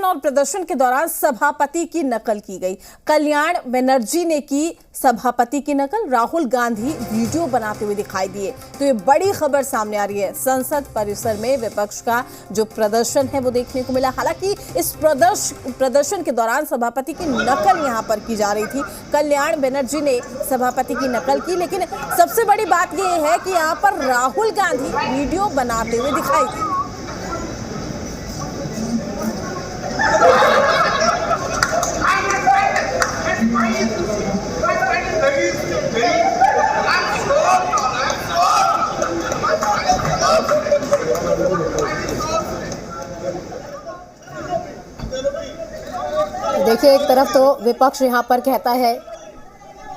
और प्रदर्शन के दौरान सभापति की नकल की गई। कल्याण बनर्जी ने की सभापति की नकल, राहुल गांधी वीडियो बनाते हुए दिखाई दिए। तो ये बड़ी खबर सामने आ रही है। संसद परिसर में विपक्ष का जो प्रदर्शन है वो देखने को मिला। हालांकि इस प्रदर्शन के दौरान सभापति की नकल यहां पर की जा रही थी। कल्याण बनर्जी ने सभापति की नकल की, लेकिन सबसे बड़ी बात यह है कि यहाँ पर राहुल गांधी वीडियो बनाते हुए दिखाई दी। देखिए, एक तरफ तो विपक्ष यहाँ पर कहता है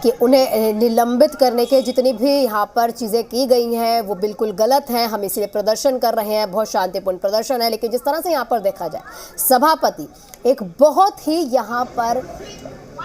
कि उन्हें निलंबित करने के जितनी भी यहाँ पर चीज़ें की गई हैं वो बिल्कुल गलत हैं, हम इसलिए प्रदर्शन कर रहे हैं, बहुत शांतिपूर्ण प्रदर्शन है। लेकिन जिस तरह से यहाँ पर देखा जाए, सभापति एक बहुत ही यहाँ पर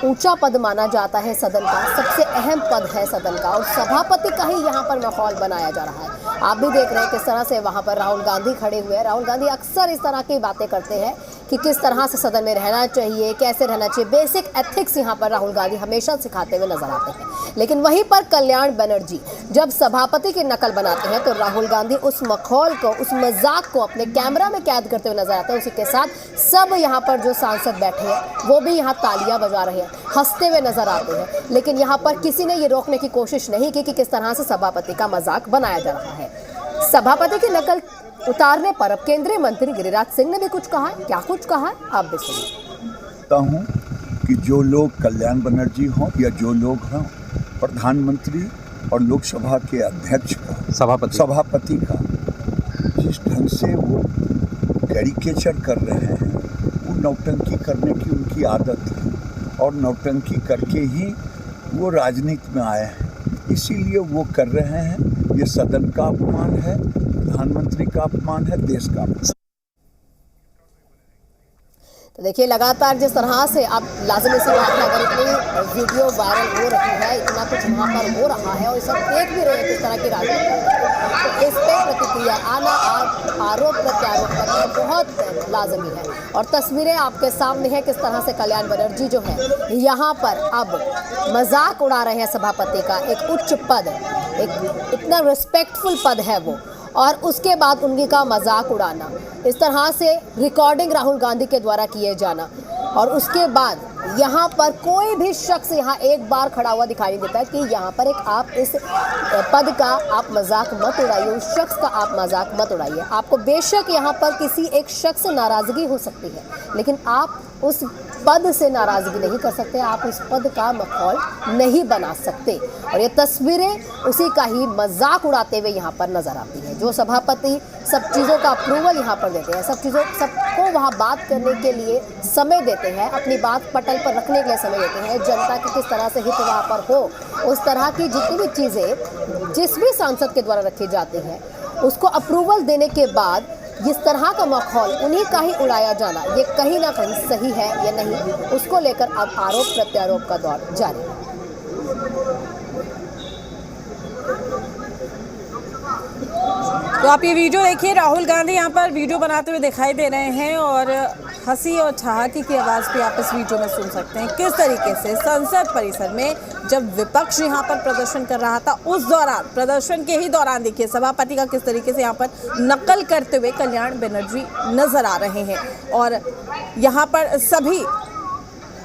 ऊंचा पद माना जाता है, सदन का सबसे अहम पद है सदन का, और सभापति का ही यहाँ पर माहौल बनाया जा रहा है। आप भी देख रहे हैं किस तरह से वहाँ पर राहुल गांधी खड़े हुए हैं। राहुल गांधी अक्सर इस तरह की बातें करते हैं कि किस तरह से सदन में रहना चाहिए, कैसे रहना चाहिए, बेसिक एथिक्स यहाँ पर राहुल गांधी हमेशा सिखाते हुए नजर आते हैं। लेकिन वहीं पर कल्याण बनर्जी जब सभापति की नकल बनाते हैं तो राहुल गांधी उस मखौल को, उस मजाक को अपने कैमरा में कैद करते हुए नजर आते हैं। उसी के साथ सब यहाँ पर जो सांसद बैठे हैं वो भी यहाँ तालियां बजा रहे हैं, हंसते हुए नजर आते हैं। लेकिन यहाँ पर किसी ने ये रोकने की कोशिश नहीं की कि किस तरह से सभापति का मजाक बनाया जा रहा है। सभापति की नकल उतारने पर अब केंद्रीय मंत्री गिरिराज सिंह ने भी कुछ कहा है। क्या कुछ कहा है आप भी सुनिए। हूँ कि जो लोग कल्याण बनर्जी हों या जो लोग हों, प्रधानमंत्री और लोकसभा के अध्यक्ष का, सभापति का जिस ढंग से वो कैरिकेचर कर रहे हैं, वो नौटंकी करने की उनकी आदत है और नौटंकी करके ही वो राजनीति में आए हैं। इसीलिए वो कर रहे हैं। ये सदन का अपमान है, प्रधानमंत्री का अपमान है, देश का अपमान। तो देखिए, लगातार जिस तरह से अब लाजिमी सी बात है, अगर इतनी वीडियो वायरल हो रही है, इतना कुछ वहाँ पर हो रहा है और सब देख भी रहे हैं किस तरह की राजनीति, तो इस पर प्रतिक्रिया आना, आरोप प्रत्यारोप करना बहुत लाजमी है। और तस्वीरें आपके सामने हैं किस तरह से कल्याण बनर्जी जो है यहाँ पर अब मजाक उड़ा रहे हैं सभापति का। एक उच्च पद, एक इतना रिस्पेक्टफुल पद है वो, और उसके बाद उनकी का मजाक उड़ाना, इस तरह से रिकॉर्डिंग राहुल गांधी के द्वारा किए जाना, और उसके बाद यहाँ पर कोई भी शख्स यहाँ एक बार खड़ा हुआ दिखाई नहीं देता कि यहाँ पर एक आप इस पद का आप मजाक मत उड़ाइए, उस शख्स का आप मजाक मत उड़ाइए। आपको बेशक यहाँ पर किसी एक शख्स से नाराज़गी हो सकती है, लेकिन आप उस पद से नाराज़गी नहीं कर सकते, आप उस पद का माहौल नहीं बना सकते। और ये तस्वीरें उसी का ही मजाक उड़ाते हुए यहाँ पर नजर आती है। जो सभापति सब चीज़ों का अप्रूवल यहाँ पर देते हैं, सबको वहाँ बात करने के लिए समय देते हैं, अपनी बात पटल पर रखने के लिए समय देते हैं, जनता की किस तरह से हित वहाँ पर हो, उस तरह की जितनी भी चीज़ें जिस भी सांसद के द्वारा रखी जाती हैं उसको अप्रूवल देने के बाद जिस तरह का माहौल उन्हीं का ही उड़ाया जाना, ये कहीं ना कहीं सही है या नहीं, उसको लेकर अब आरोप प्रत्यारोप का दौर जारी है। तो आप ये वीडियो देखिए, राहुल गांधी यहाँ पर वीडियो बनाते हुए दिखाई दे रहे हैं और हंसी और ठहाके की आवाज़ भी आप इस वीडियो में सुन सकते हैं। किस तरीके से संसद परिसर में जब विपक्ष यहाँ पर प्रदर्शन कर रहा था, उस दौरान, प्रदर्शन के ही दौरान देखिए सभापति का किस तरीके से यहाँ पर नकल करते हुए कल्याण बनर्जी नजर आ रहे हैं। और यहाँ पर सभी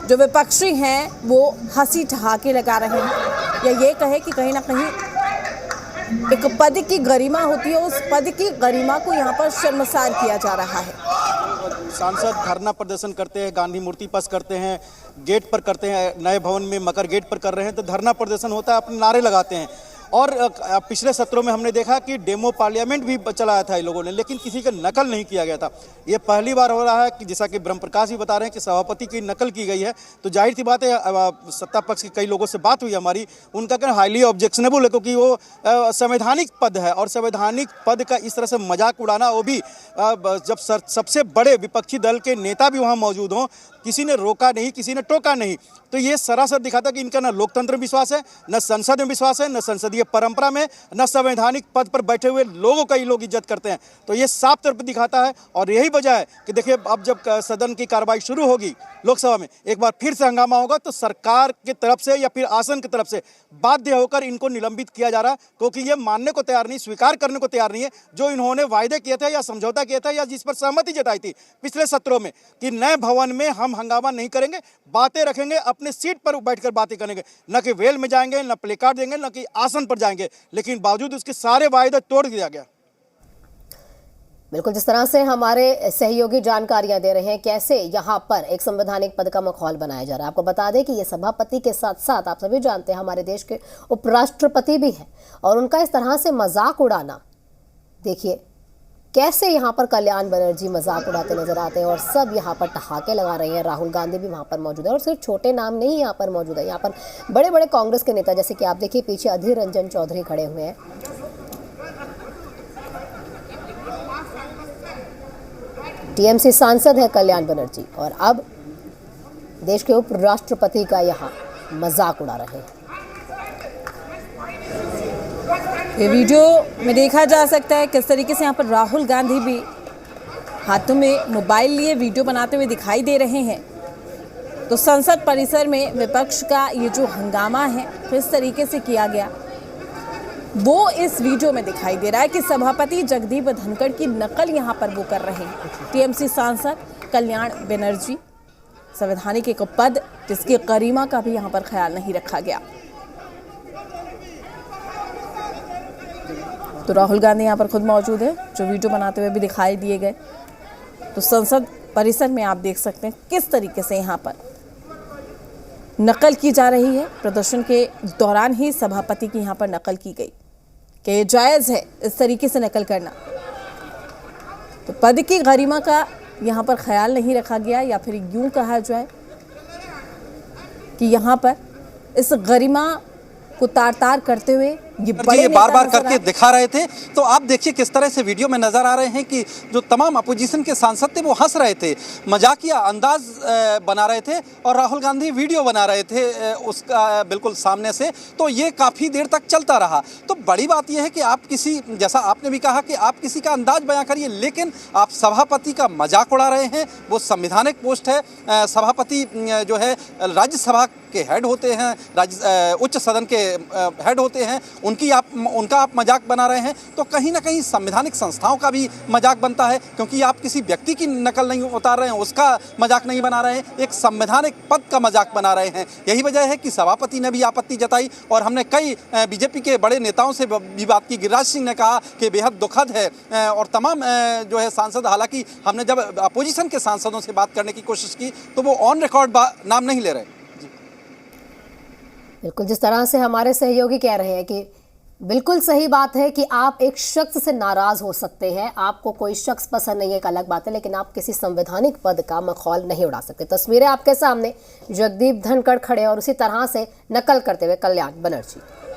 जो विपक्षी हैं वो हंसी ठहाके लगा रहे हैं, या ये कहे कि कहीं ना कहीं एक पद की गरिमा होती है, उस पद की गरिमा को यहाँ पर शर्मसार किया जा रहा है। सांसद धरना प्रदर्शन करते हैं, गांधी मूर्ति पास करते हैं, गेट पर करते हैं, नए भवन में मकर गेट पर कर रहे हैं तो धरना प्रदर्शन होता है, अपने नारे लगाते हैं। और पिछले सत्रों में हमने देखा कि डेमो पार्लियामेंट भी चलाया था इन लोगों ने, लेकिन किसी का नकल नहीं किया गया था। ये पहली बार हो रहा है कि जैसा कि ब्रह्म प्रकाश भी बता रहे हैं कि सभापति की नकल की गई है। तो जाहिर सी बात है, सत्ता पक्ष के कई लोगों से बात हुई हमारी, उनका कहना हाईली ऑब्जेक्शनेबल है, क्योंकि वो संवैधानिक पद है और संवैधानिक पद का इस तरह से मजाक उड़ाना, वो भी जब सबसे बड़े विपक्षी दल के नेता भी वहाँ मौजूद हों, किसी ने रोका नहीं, किसी ने टोका नहीं, तो ये सरासर दिखाता कि इनका न लोकतंत्र में विश्वास है, न संसद में विश्वास है, न संसदीय ये परंपरा में न संवैधानिक पद पर बैठे हुए लोगों का ही लोग इज्जत करते हैं। तो ये साफ तौर पर दिखाता है और यही वजह है कि देखिए अब जब सदन की कार्रवाई शुरू होगी लोकसभा में, एक बार फिर से हंगामा होगा तो सरकार की तरफ से या फिर आसन की तरफ से बाध्य होकर इनको निलंबित किया जा रहा है, क्योंकि ये मानने को तैयार नहीं, स्वीकार करने को तैयार नहीं है जो इन्होंने वायदे किए थे या समझौता किया था या जिस पर सहमति जताई थी पिछले सत्रों में कि नए भवन में हम हंगामा नहीं करेंगे, बातें रखेंगे, अपने सीट पर बैठकर बातें करेंगे, न कि वेल में जाएंगे, न प्ले कार्ड देंगे, न कि आसन पर जाएंगे। लेकिन बावजूद उसके सारे वायदे तोड़ दिया गया। बिल्कुल, जिस तरह से हमारे सहयोगी जानकारियां दे रहे हैं कैसे यहाँ पर एक संवैधानिक पद का माहौल बनाया जा रहा है। आपको बता दें कि ये सभापति के साथ साथ आप सभी जानते हैं हमारे देश के उपराष्ट्रपति भी हैं और उनका इस तरह से मजाक उड़ाना, देखिए कैसे यहाँ पर कल्याण बनर्जी मजाक उड़ाते नजर आते हैं और सब यहाँ पर ठहाके लगा रहे हैं। राहुल गांधी भी वहाँ पर मौजूद है और सिर्फ छोटे नाम नहीं यहाँ पर मौजूद है, यहाँ पर बड़े बड़े कांग्रेस के नेता जैसे कि आप देखिए पीछे अधीर रंजन चौधरी खड़े हुए हैं। टीएमसी सांसद है कल्याण बनर्जी और अब देश के उपराष्ट्रपति का यहाँ मजाक उड़ा रहे हैं। ये वीडियो में देखा जा सकता है किस तरीके से यहाँ पर राहुल गांधी भी हाथों में मोबाइल लिए वीडियो बनाते हुए दिखाई दे रहे हैं। तो संसद परिसर में विपक्ष का ये जो हंगामा है किस तरीके से किया गया वो इस वीडियो में दिखाई दे रहा है कि सभापति जगदीप धनखड़ की नकल यहाँ पर वो कर रहे हैं। टीएमसी सांसद कल्याण बनर्जी, संवैधानिक एक पद जिसकी गरिमा का भी यहाँ पर ख्याल नहीं रखा गया। तो राहुल गांधी यहाँ पर खुद मौजूद है जो वीडियो बनाते हुए भी दिखाई दिए गए। तो संसद परिसर में आप देख सकते हैं किस तरीके से यहाँ पर नकल की जा रही है। प्रदर्शन के दौरान ही सभापति की यहाँ पर नकल की गई कि ये जायज़ है इस तरीके से नकल करना। तो पद की गरिमा का यहाँ पर ख्याल नहीं रखा गया या फिर यूं कहा जाए कि यहाँ पर इस गरिमा को तार-तार करते हुए ये बार-बार करके दिखा रहे थे। तो आप देखिए किस तरह से वीडियो में नजर आ रहे हैं कि जो तमाम अपोजिशन के सांसद थे वो हंस रहे थे, मजाकिया अंदाज बना रहे थे और राहुल गांधी वीडियो बना रहे थे उसका बिल्कुल सामने से। तो ये काफ़ी देर तक चलता रहा। तो बड़ी बात यह है कि आप किसी, जैसा आपने भी कहा कि आप किसी का अंदाज बयां करिए, लेकिन आप सभापति का मजाक उड़ा रहे हैं। वो संवैधानिक पोस्ट है, सभापति जो है राज्यसभा के हेड होते हैं, उच्च सदन के हेड होते हैं, उनका आप मजाक बना रहे हैं। तो कहीं ना कहीं संवैधानिक संस्थाओं का भी मजाक बनता है, क्योंकि आप किसी व्यक्ति की नकल नहीं उतार रहे हैं, उसका मजाक नहीं बना रहे हैं, एक संवैधानिक पद का मजाक बना रहे हैं। यही वजह है कि सभापति ने भी आपत्ति जताई और हमने कई बीजेपी के बड़े नेताओं से भी बात की। गिरिराज सिंह ने कहा कि बेहद दुखद है और तमाम जो है सांसद, हालांकि हमने जब अपोजिशन के सांसदों से बात करने की कोशिश की तो वो ऑन रिकॉर्ड नाम नहीं ले रहे। बिल्कुल, जिस तरह से हमारे सहयोगी कह रहे हैं कि बिल्कुल सही बात है कि आप एक शख्स से नाराज हो सकते हैं, आपको कोई शख्स पसंद नहीं है एक अलग बात है, लेकिन आप किसी संवैधानिक पद का मखौल नहीं उड़ा सकते। तस्वीरें आपके सामने, जगदीप धनखड़ खड़े और उसी तरह से नकल करते हुए कल्याण बनर्जी।